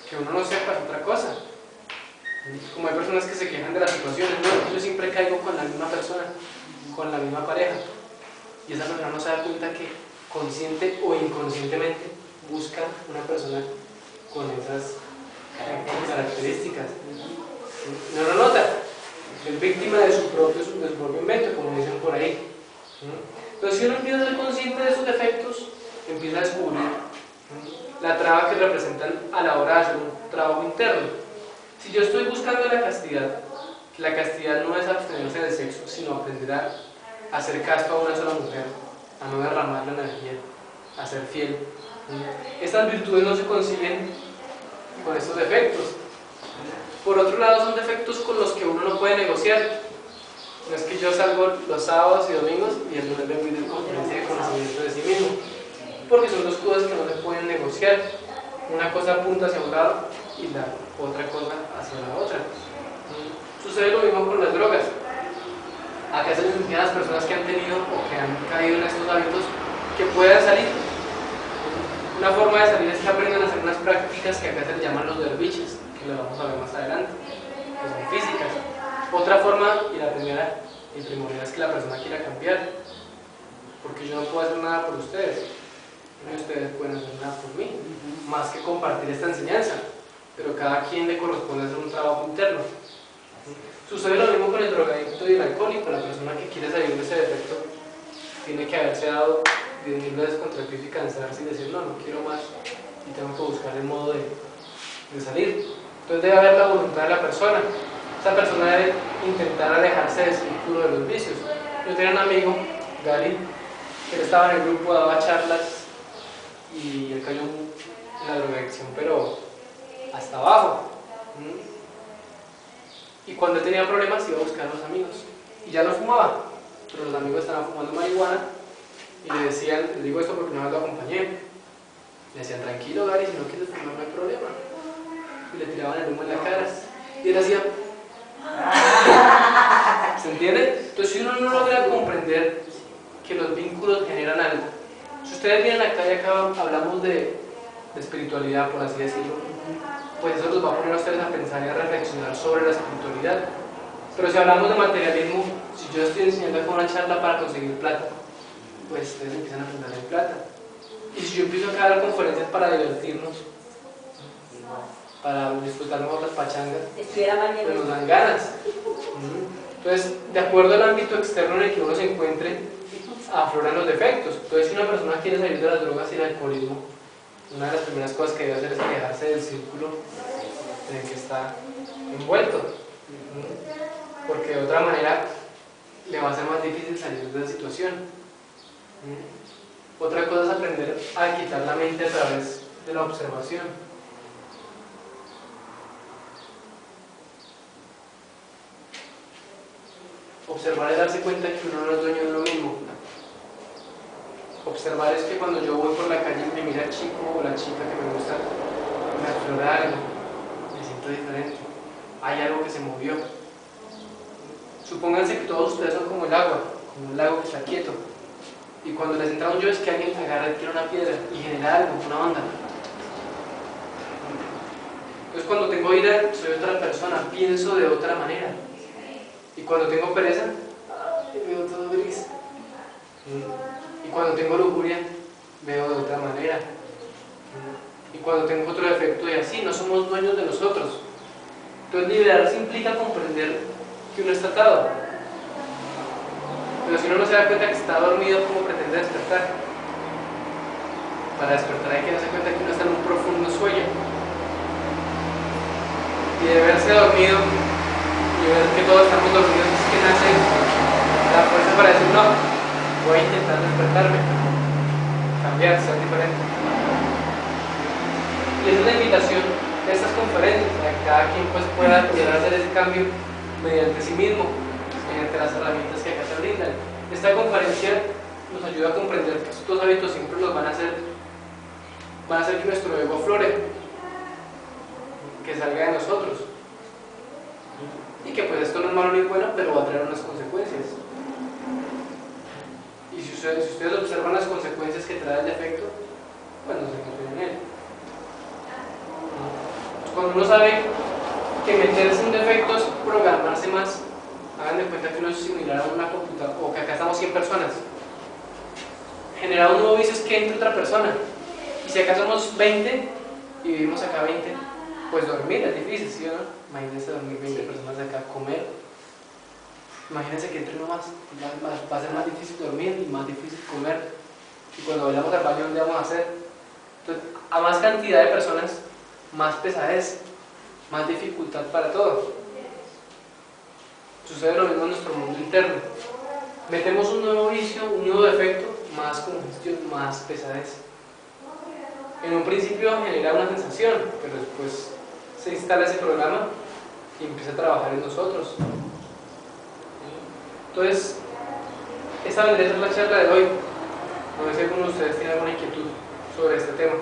Que uno no sepa es otra cosa. Como hay personas que se quejan de las situaciones, no, yo siempre caigo con la misma persona, con la misma pareja, y esa persona no se da cuenta que consciente o inconscientemente busca una persona con esas características. No lo nota, es víctima de su propio invento, como dicen por ahí. Entonces, si uno empieza a ser consciente de sus defectos, empieza a descubrir la traba que representan a la hora de hacer un trabajo interno. Si yo estoy buscando la castidad no es abstenerse del sexo, sino aprender a hacer casto a una sola mujer, a no derramar la energía, a ser fiel. Estas virtudes no se consiguen con estos defectos. Por otro lado, son defectos con los que uno no puede negociar. No es que yo salgo los sábados y domingos y el lunes vengo y doy conferencia de conocimiento de sí mismo, porque son dos cosas que no se pueden negociar. Una cosa apunta hacia un lado y la otra cosa hacia la otra. Sucede lo mismo con las drogas. Acá se les enseña a las personas que han tenido o que han caído en estos hábitos que puedan salir. Una forma de salir es que aprendan a hacer unas prácticas que acá se les llaman los derviches, que lo vamos a ver más adelante, que son físicas. Otra forma, y la primera y primordial, es que la persona quiera cambiar, porque yo no puedo hacer nada por ustedes, ni ustedes pueden hacer nada por mí, más que compartir esta enseñanza, pero cada quien le corresponde hacer un trabajo interno. Sucede lo mismo con el drogadicto y el alcohólico. La persona que quiere salir de ese defecto tiene que haberse dado 10.000 veces contra el piso y cansarse y decir no quiero más y tengo que buscar el modo de salir. Entonces debe haber la voluntad de la persona. Esa persona debe intentar alejarse del círculo de los vicios. Yo tenía un amigo, Gary, que él estaba en el grupo, daba charlas y él cayó en la drogadicción, pero hasta abajo. Y cuando él tenía problemas iba a buscar a los amigos y ya no fumaba, pero los amigos estaban fumando marihuana y le decían, les digo esto porque una vez lo acompañé, le decían tranquilo Gary, si no quieres fumar no hay problema, y le tiraban el humo en la cara y él hacía ¿se entiende? Entonces si uno no logra comprender que los vínculos generan algo, si ustedes vienen acá y acá hablamos de espiritualidad, por así decirlo, pues eso los va a poner a ustedes a pensar y a reflexionar sobre la espiritualidad. Pero si hablamos de materialismo, si yo estoy enseñando acá una charla para conseguir plata, pues ustedes empiezan a pensar en plata. Y si yo empiezo acá a dar conferencias para divertirnos, para disfrutar mejor las pachangas, pues nos dan ganas. Entonces, de acuerdo al ámbito externo en el que uno se encuentre, afloran los defectos. Entonces, si una persona quiere salir de las drogas y el alcoholismo, una de las primeras cosas que debe hacer es alejarse del círculo en el que está envuelto, porque de otra manera le va a ser más difícil salir de la situación. Otra cosa es aprender a quitar la mente a través de la observación. Observar es darse cuenta que uno no es dueño de uno mismo. Observar es que cuando yo voy por la calle y me mira el chico o la chica que me gusta, me aflora algo, me siento diferente, hay algo que se movió. Supónganse que todos ustedes son como el agua, como un lago que está quieto, y cuando les entra un yo es que alguien agarra y tira una piedra y genera algo, una onda. Entonces cuando tengo ira soy otra persona, pienso de otra manera, y cuando tengo pereza, veo todo gris. Y cuando tengo lujuria, veo de otra manera. Y cuando tengo otro defecto y así, no somos dueños de nosotros. Entonces liberarse implica comprender que uno está atado. Pero si uno no se da cuenta que está dormido, ¿cómo pretende despertar? Para despertar hay que darse cuenta que uno está en un profundo sueño. Y de verse dormido y ver que todos estamos dormidos es que nace la fuerza para decir no, voy a intentar despertarme, cambiar, ser diferente. Y esa es la invitación de estas conferencias, para que cada quien pues pueda llegar a hacer ese cambio mediante sí mismo, mediante las herramientas que acá se brindan. Esta conferencia nos ayuda a comprender que estos hábitos siempre nos van a hacer que nuestro ego aflore, que salga de nosotros. Y que pues esto no es malo ni bueno, pero va a traer unas consecuencias. Y si ustedes observan las consecuencias que trae el defecto, pues no se encuentren en él. Cuando uno sabe que meterse en defecto es programarse más, hagan de cuenta que uno es similar a una computadora, o que acá estamos 100 personas. Generar un nuevo vicio es que entre otra persona. Y si acá somos 20 y vivimos acá 20, pues dormir es difícil, ¿sí o no? Imagínense dormir 20 personas acá, comer. Imagínense que entre uno más, va a ser más difícil dormir y más difícil comer. Y cuando vayamos al baño, ¿dónde vamos a hacer? Entonces, a más cantidad de personas, más pesadez, más dificultad para todo. Sucede lo mismo en nuestro mundo interno. Metemos un nuevo vicio, un nuevo defecto, más congestión, más pesadez. En un principio genera una sensación, pero después se instala ese programa y empieza a trabajar en nosotros. Entonces, esta vendría a ser la charla de hoy. No sé si alguno de ustedes tiene alguna inquietud sobre este tema.